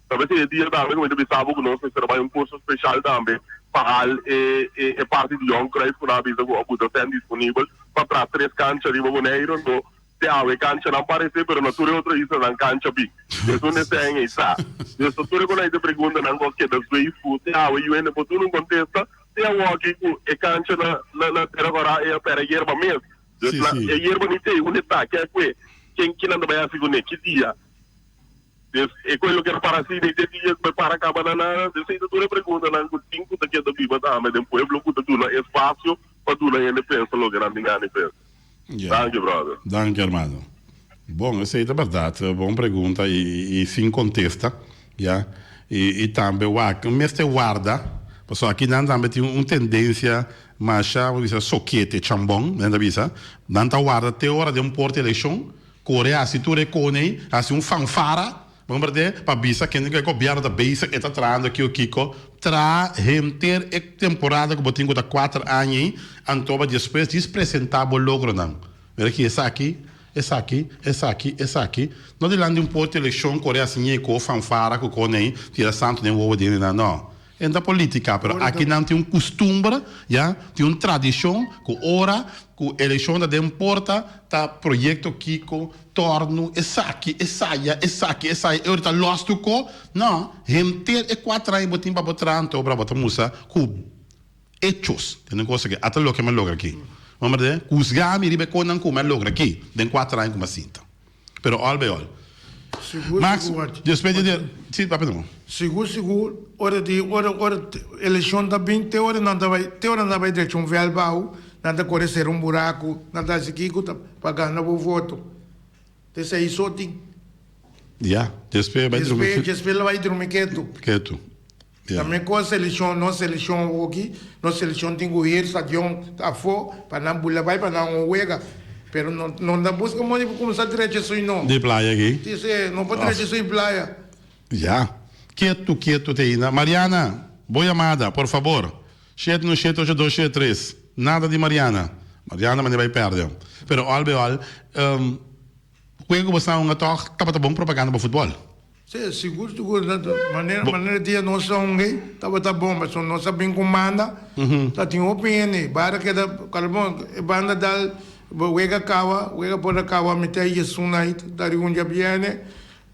talvez é dia também, como eu pensava que nós trabalhamos um curso especial também, para a parte de Young Craig, que nós vimos que o tem disponível, para 3 canchas de boneiro, então, se a cancha não aparece, mas na tua outra isla não cancha bem. Isso não tem isso. Isso tudo quando a gente pergunta não qualquer das vezes, se a UN por tudo não contesta, se a walking e cancha na terra agora é para a erva mesmo. A erva não tem onde está, que é quem não vai assigurar que dia. É quello que era para si de dia para acabar na dessa tudo pergunta não com 5 daqui da viva da mas do pueblo com tudo espaço para tudo em defesa logo na minha defesa. Danke, brother. Danke, hermano. Bom, essa é a verdade. Boa pergunta e sem contesta. Yeah? E também, o mestre guarda, porque aqui não também tem uma tendência, mas já soquete, chambon, não é isso? Não está guarda até a hora de porte eleição, Coreia, se tu reconhece, assim fanfara, vamos ver, para bisa que não é copiar da basic, está trazendo aqui o Kiko, renter a temporada que botinho da 4 anos, então depois despresentável logro não. Ver que essa aqui essa aqui. Não de lá de porto eleição, Coreia assim, com fanfara, com nem, tira santo, nem o dele, não. É da política, pero aqui não tem costume, já, tem uma tradição, com hora, com eleição da importa, tá projeto Kiko, torno, essa aqui, eu tá lost ko, não, gente é 4 anos, botim para botar obra, botar musa, com hechos, tem coisa que até logo que me logra aqui. Vamos ver, cusgami ribe conan como logra aqui, den 4 anos como sinta. Pero albeol. Max, despede de, sim, papi não. Seguro, hora eleição da 20 horas não vai direção verbal, nada correr um buraco, nada aqui que tá pagando o voto. Desse aí só tem. Já, despede vai dormir. Despede vai dormir quieto. Também com a seleção, nossa seleção aqui, nossa seleção tem que ir, stadion tá fora, para não bular vai para não uega. Pero não dá busca muito como sa direito isso não. De praia aqui. Dice, não pode direito isso em praia. Já. Quieto, Teina. Mariana, boa chamada, por favor. 7 Nada de Mariana. Mariana, mas vai perder. Pero, albeol, quando você não está bom propaganda para futebol? Sim, seguro. Maneira de nós somos tá bom, mas nós sabemos como manda. Tá tem opinião. Para que da banda da wega por kawa mitai yesunai dari unja biane.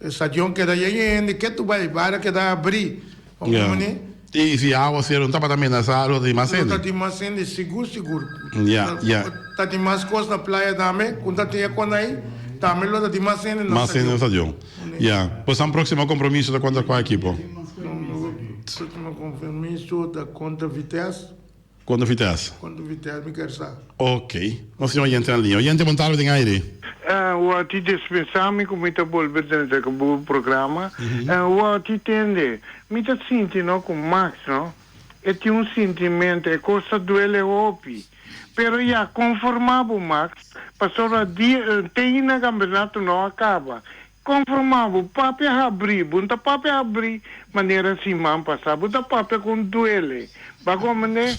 Stadion que da yene que tu vai para que da abrir. E se a você não tá para amenazar o de Macene? Tá de Macene seguro. Yeah. Tá de mais coisas na praia também, quando tá tem quando aí, também lá de Macene no stadion. Yeah. Pois é um próximo compromisso da contra qual equipe? Próximo compromisso da contra Vitesse. Quando Vitesse, me quer saber. Ok. Nós temos gente na linha. Gente montado em aire. O ti dispensami com muita bolsa de um programa. O ti tende, muita sinti no com Max, no? E tinha sentimento, é coisa doele opi. Pero já conformava Max, passou a dia, tem na campeonato não acaba. Conformava, papi abrir, bunta papi abrir, maneira assim, passar, bunta papi com doele. Bagomane,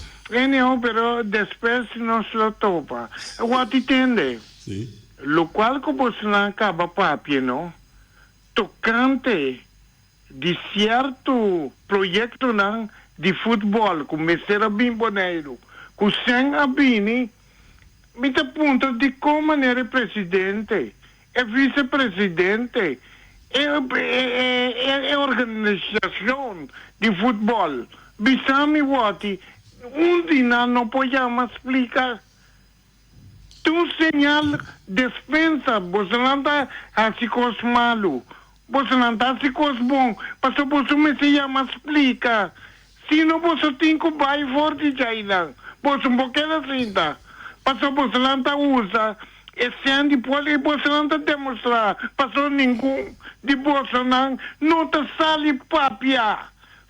pero depois não se lo topa. O ti tende. Sim. Lo qual que você não acaba papi, não? Tocante de certo projeto não de futebol, com Mesera Bimboneiro, com Sen Abini, me dá ponto de como é presidente, é vice-presidente, é organização de futebol. Bisami Wati, onde não podemos explicar. Tu señal despensa, você não está assim com os malos, você não está assim com os bons, mas você me se chama explica. Se não você tem que vai forte já ainda, você não pode assim, tá? Mas você não está usa, esse ano depois você não está demonstrar, passou nenhum, de você não está sali papia,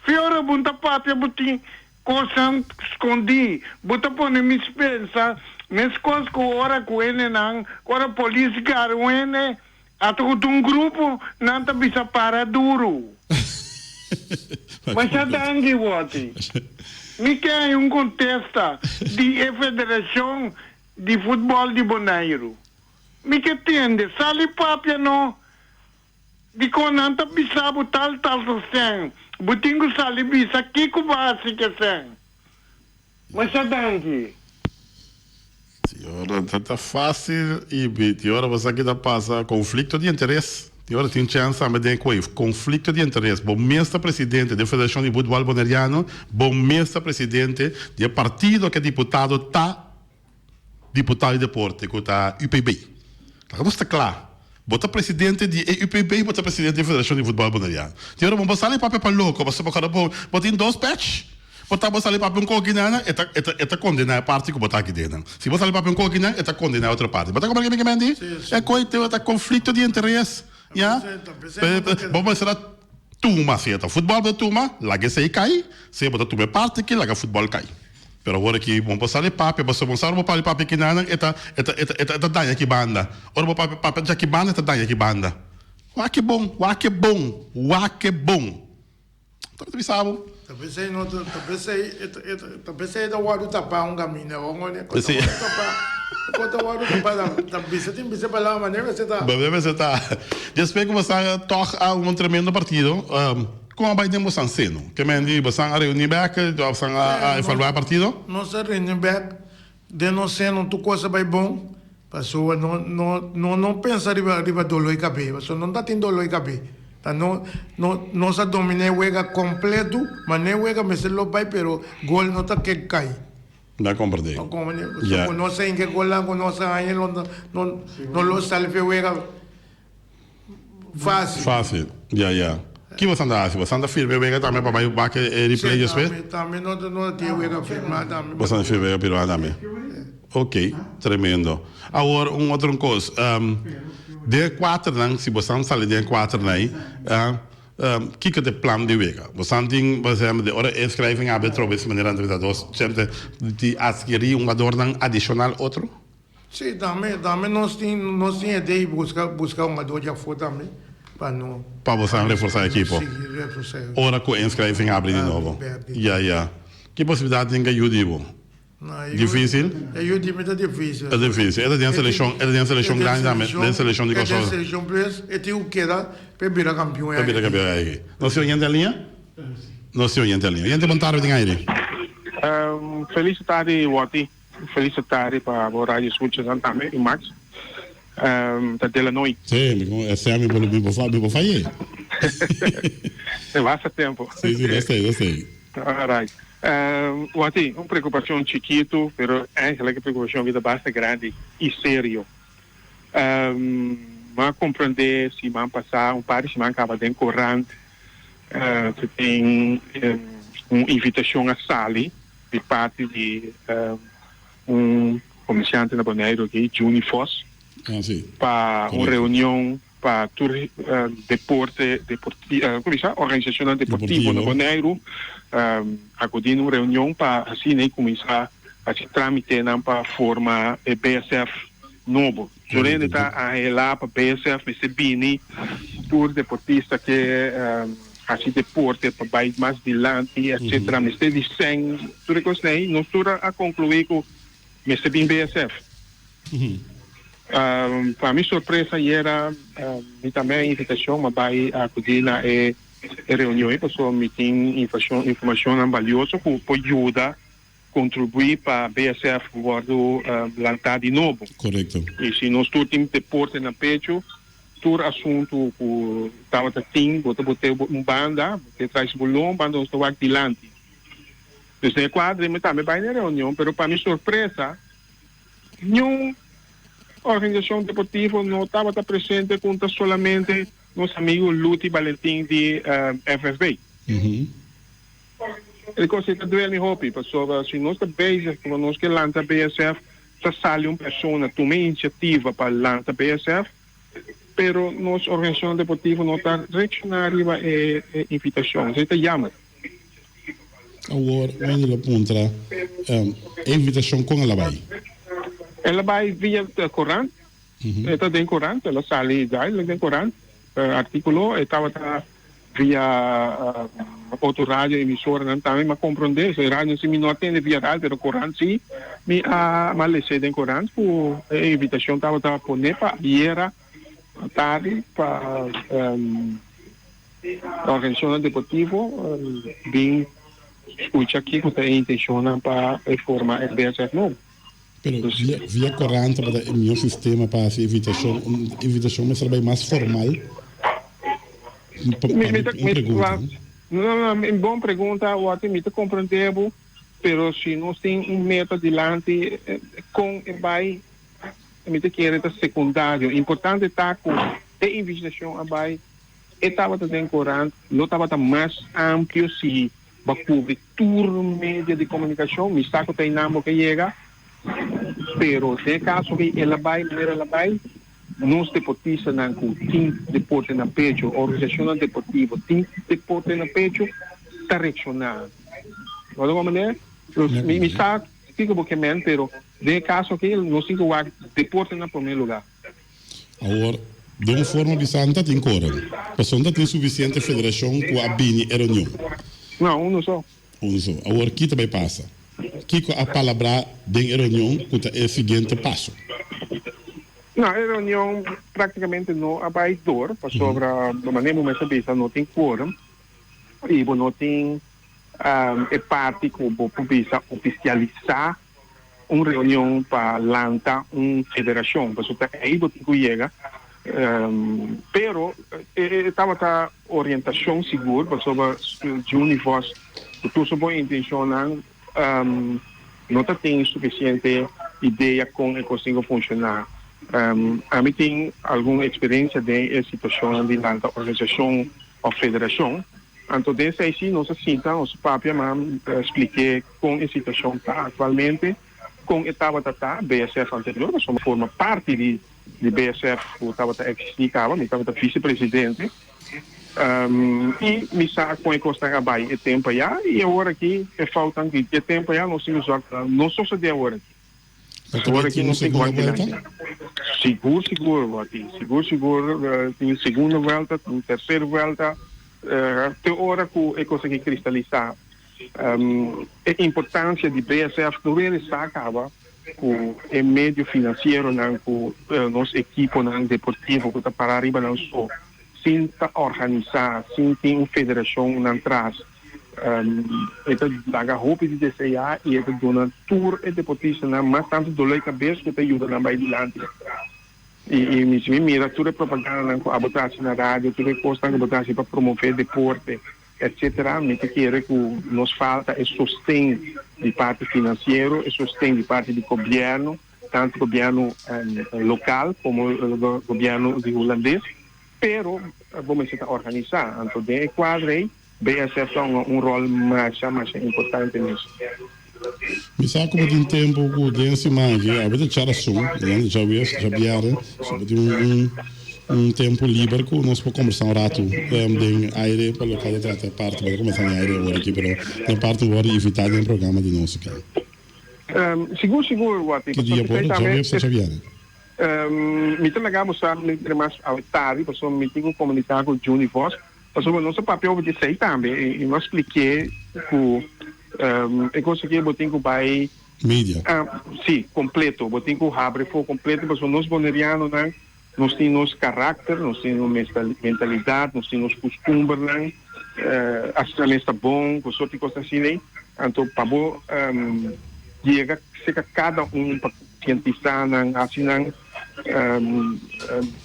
fiora bunta papia, butim, coisa escondi, buta pone me dispensa. Mas coisas que ora com ele não, ora polícia caro ele, até um grupo não está bisa para duro. Mas já dangue wati. Me quer contesta de Federação de Futebol de Bonaire. Me que tende, sali papia não, de quando não está bisa tal sem, butingo sali bisa, que base que sem. Mas já dangue. Senhora, tá fácil e senhora você aqui passa conflito de interesse. Senhora tem chance a medir com conflito de interesse. Bom mestre presidente da Federação de Futebol Bonaireano, bom mestre presidente do partido que é deputado de deporte, que está UPB. Não está claro. Bota presidente de UPB, bota presidente da Federação de Futebol Bonaireano. Senhora, vamos passar ali para louco, você pode botar em 2 patches. Botar você ali para um coquinana, é condenar a parte que botar aqui dentro. Se você ali para um coquinana, é condenar a outra parte. Botar como é que me diz? É coisa, é conflito de interesse. Já? Vamos ser a turma, certo? Futebol da turma, lá que se cai, se botar turma parte que lá que futebol cai. Pero agora que vamos passar ali papo, você vamos passar ali papo que nada, é danha que banda. Ora vou papo já que banda, é danha que banda. Uá que bom. Tá pensando? Talvez aí da hora do tapar caminho, né? Vamos olhar, Quanto hora que para bisa tem bisa para lá, maneira você tá. Deve estar. Después que você toca um tremendo partido, como vai ter você seno? Que me diz, você a reunir back, você a evaluar partido? Nossa reunião back, de não ser não tu coisa vai bom, pessoa não pensa riba dolo e cabe, pessoa não tá tendo dolo e cabe. Tá não se domina o ega completo, mas nem o ega me se lo vai, pero gol não tá que cai. Não compreendo. Não sei em que gol lá, não sei aí não lo salve o ega fácil. Fácil, já. Que você anda assim? Você anda firme, vega também para vai back e replay depois? Também não tem o ega firmado também. Você anda firme, vega piruá também. Ok, tremendo. Agora, outra coisa. De 4 anos, se você sai de 4 anos, que é o plano de vega? Você tem, por exemplo, de hora escrevem a betrovis maneira de sempre de adquirir adorno adicional outro? Sim, também nós temos ideia de buscar uma dor de afogo também. Para você reforçar a equipe. Sim, reforçar. Ora que inscrevem abre de novo. Já. Que possibilidade tem que ajudar? Difícil? É difícil. É difícil. É de seleção grande também. De seleção de Kosovo. É de seleção plus. É de o que dá para virar campeão. Para virar campeão aqui. Não se orienta a linha? Não se orienta a linha. Gente, bom tarde, aí. Feliz tarde, Wati. Feliz tarde para o rádio escutar também, e Max. Da Delanoy. Sim, esse é a minha boa faia. É bastante tempo. Sim, gostei. Alright. Wati, uma preocupação chiquito, pero é uma preocupação vida bastante grande e sério. Mas compreender se vão passar par de semanas acaba de corrente, que tem uma invitação a Sali de parte de comerciante na Bonaire aqui, Juni Foss, para uma reunião para organização deportiva na Bonaire, acudir numa reunião para assim nem começar a se tramitar para formar o BSF novo. Jorge está a lá para BSF, mas se bini tour deportista que assim deporte para vai mais adiante, etc. Mas se dizem tudo que sei, não estou a concluir que mas se bem BSF. Para minha surpresa era e também a invitação mas vai acudir na reunião e pessoal me tem informação valiosa que pode ajudar contribuir para a BSF guardo lançar de novo. Correto. E se nós temos deporte na pecho, todo assunto que estava assim, botei banda, que traz bolão, banda nós estamos adiante. Então, é quadro, mas também vai na reunião, mas para minha surpresa, nenhuma organização deportiva não estava presente contra somente nosso amigo Luti Valentim de FFB. Ele considera doer me hopi, pessoal, se nós estamos bem, como nós que lança BSF, só sai uma pessoa tomar iniciativa para lançar BSF, pero nossa organização deportiva não está reaccionando a invitação, você está chamando. Agora, onde ela pontra a invitação com ela vai? Ela vai via Corante, está dentro Corante, ela sai daí, dentro Corante, artículo, estava via outro rádio emissora também, mas compreender, se rádio se não atende via rádio, pero Corante sim, mas ele se dentro Corante, a invitação estava para poner para ir tarde para a organização deportiva, bem escuta aqui que tem a intenção para formar o BSF novo. Pero via corrente para o meu sistema para essa invitação me serve mais formal. Não, boa pergunta, o até compreendemos, pero se nós temos meta adiante com vai me quer estar secundário, importante está com a invitação vai estava também corrente, não estava mais amplo se vai cobrir toda média de comunicação, me está com tem namo que chega, pero se caso que ela vai, nós deportistas não tem deporte na pecho, organização deportiva tem deporte na pecho, está reaccionando. De alguma maneira, me está fica porque mente, pero de caso que nós temos que deporte na primeiro lugar. Agora, de uma forma de santa tem cora. Pessoa não tem suficiente federação com a bini e reunião. Não, um só. Agora, aqui também passa. Kiko a palavra de reunião que é o seguinte passo. Não, a reunião praticamente não vai dor, sobre a maneira como essa vez não tem quórum, e não tem parte que vou oficializar uma reunião para lançar uma federação, porque aí você chega, pero estava a orientação segura sobre o universo, que tu só boa intenção não tem suficiente ideia como é que funcionar. A mim tem alguma experiência de situação de lançar organização ou federação. Então, desse aí, nós sentamos, nosso papo, expliquei como a situação está atualmente, como estava a BSF anterior, nós somos forma parte de BSF, que estava a existir, estava a vice-presidente, e me sabe como é que está a tempo já, e agora aqui, falta aqui, tempo já, nós temos não só de agora aqui. Agora aqui não tem quantidade. Seguro, tem segunda volta, tem terceira volta, tem hora que eu consegui cristalizar a importância de BSF não está acaba com o meio financeiro com o nosso equipe deportivo que está para arriba não só sem organizar, sem ter uma federação atrás. Então, dá roupa de desejar e então dona tour e deportista mas tanto dói a cabeça que te ajuda na baile adiante. E me mira toda a propaganda com a botagem na rádio, toda a coisa que botagem para promover deporte, etc. Me quer que nos falta é sustento de parte financeiro, é sustento de parte do governo, tanto governo local como o governo holandês, pero vamos a organizar. Então, de quadro aí, BSF tem um rol mais importante nisso. Me sabe como tem tempo que desse mangue, a vida já já viaram, sobre um tempo livre que nós podemos conversar um rato de aire para o local de tratar parte, para começar em aire agora aqui, mas na parte agora evitar um programa de nosso aqui. Seguro, que dia pode já viaram? Me tem legal mostrar mais ao tarde, porque me tenho comunicar com o Juni Voss. Porque o nosso papel de ser também, e nós expliquei que eu consegui botar com o mídia. Sim, completo. Botar com o abre for completo, porque nós bonerianos, nós temos caráter, nós temos mentalidade, nós temos costumes, assim também está bom, com sorte coisa assim, então para bom chega cada para cientizar, assim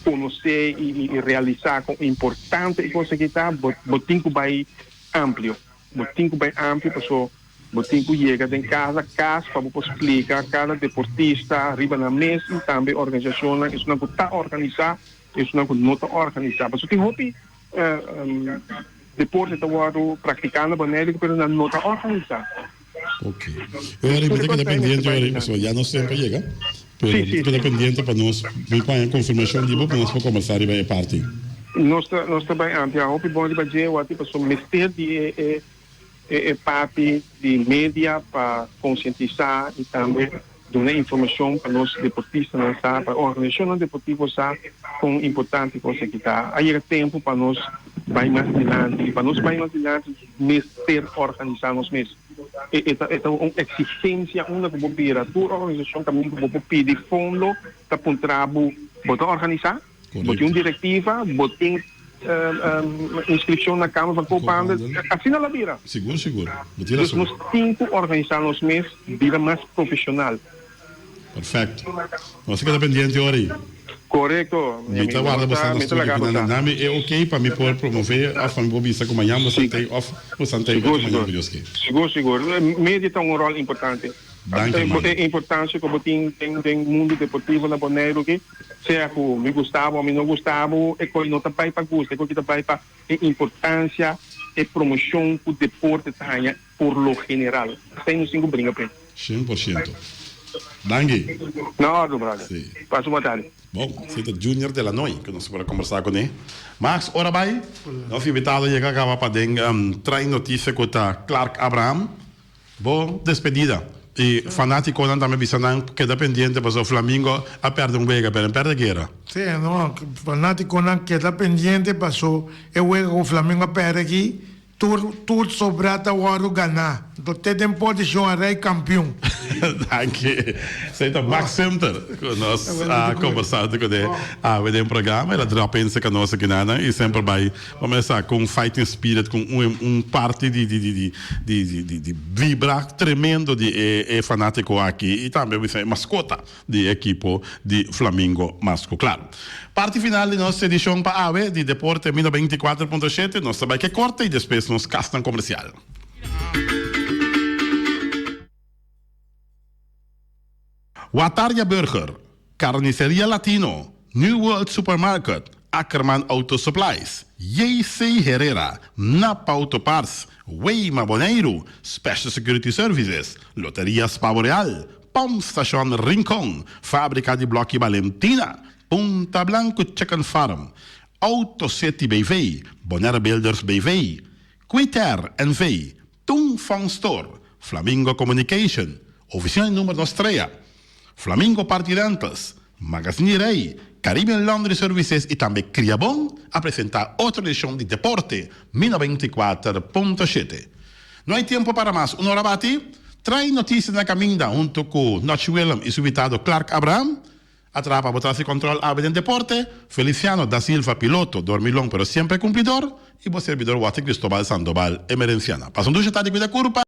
conhecer e realizar com importante e conseguir estar botinho bem amplo, pessoal, botinho chega em casa para explicar cada deportista arriba na mesa e também organização, isso não está organizado, isso não está organizado, porque tem hobby deporte está praticando maneira que não está organizado. Ok. Eu era independiente, já não sempre chega. Pero dependiente para nós, me põe a confirmação de para nós conversar e vai a parte. Nós também a hope bom de fazer o tipo só mestre de parte de mídia para conscientizar e também dar informação para nós deportistas para a organização deportiva com importante coisa que está. Aí é tempo para nós vai mais adiante, mestre organizar nós mesmos. É uma exigência, uma temperatura, a organização também pode pedir fundo para um trabalho, botar organizar, botar uma diretiva, botar inscrição na Câmara para Copanda, assim na vira. Seguro. Então, nós temos que organizar nós mesmos, vira mais profissional. Perfeito. Você que é dependente agora. Correto. Me guarda bastante é ok para me poder promover a família vista como amanhã, você tem off, você tem seguro. Mídia tem um rol importante. É importante que tem mundo deportivo na Bonaire que seja que me gostava ou me não gostava, é que não está para gosto, é que está para importância e promoção que o deporte tem por lo general. Tem um 5 brinca para 100%. Dangue. Não, brother. Passa uma tarde. Bom, c'est Junior de la Noy, que nós vamos conversar com ele. Max, ora bem, nós invitado a chegar para dentro, traz notícia com a Clark Abraham. Bom, despedida. E fanático também bisando que dependente para o Flamengo a perder vega, perde guerra. Sim, não, fanático que está pendente para o Flamengo a perder aqui. Tudo sobrata o ano ganhar. Tot tem posição a rei campeão. Danke. Seita Max Center, nós conversando com ele, um programa, ela dropa em que nós aqui e sempre vai começar com fighting spirit, com parte de vibra tremendo de fanático aqui e também vai mascota de equipo de Flamengo Masco, claro. Parte final de nossa edição para AVE de Deporte 24.7, nós sabemos que corta e depois nos castam comercial. Wataria Burger, Carniceria Latino, New World Supermarket, Ackerman Auto Supplies, JC Herrera, Napa Auto Parts, Weima Boneiro, Special Security Services, Loterias Pavo Real, Pump Station Rincon, Fábrica de Bloque Valentina, Punta Blanco Chicken Farm, Auto City BV, Bonner Builders BV, Quitter NV, Tung Fong Store, Flamingo Communication, Oficina número Nostrea, Flamingo Party Rentals, Magazine Rei, Caribbean Laundry Services e também Criabon apresentar outra edição de Deporte 24.7. Não há tempo para mais. Uma hora bate, traz notícias na caminha junto com Notch Willem e seu invitado Clark Abraham. Atrapa a botar-se controle ave em Deporte, Feliciano da Silva, piloto, dormilão, pero sempre cumpridor, e o servidor Wate Cristóbal Sandoval, emerenciana. Passam duas tardes de curva.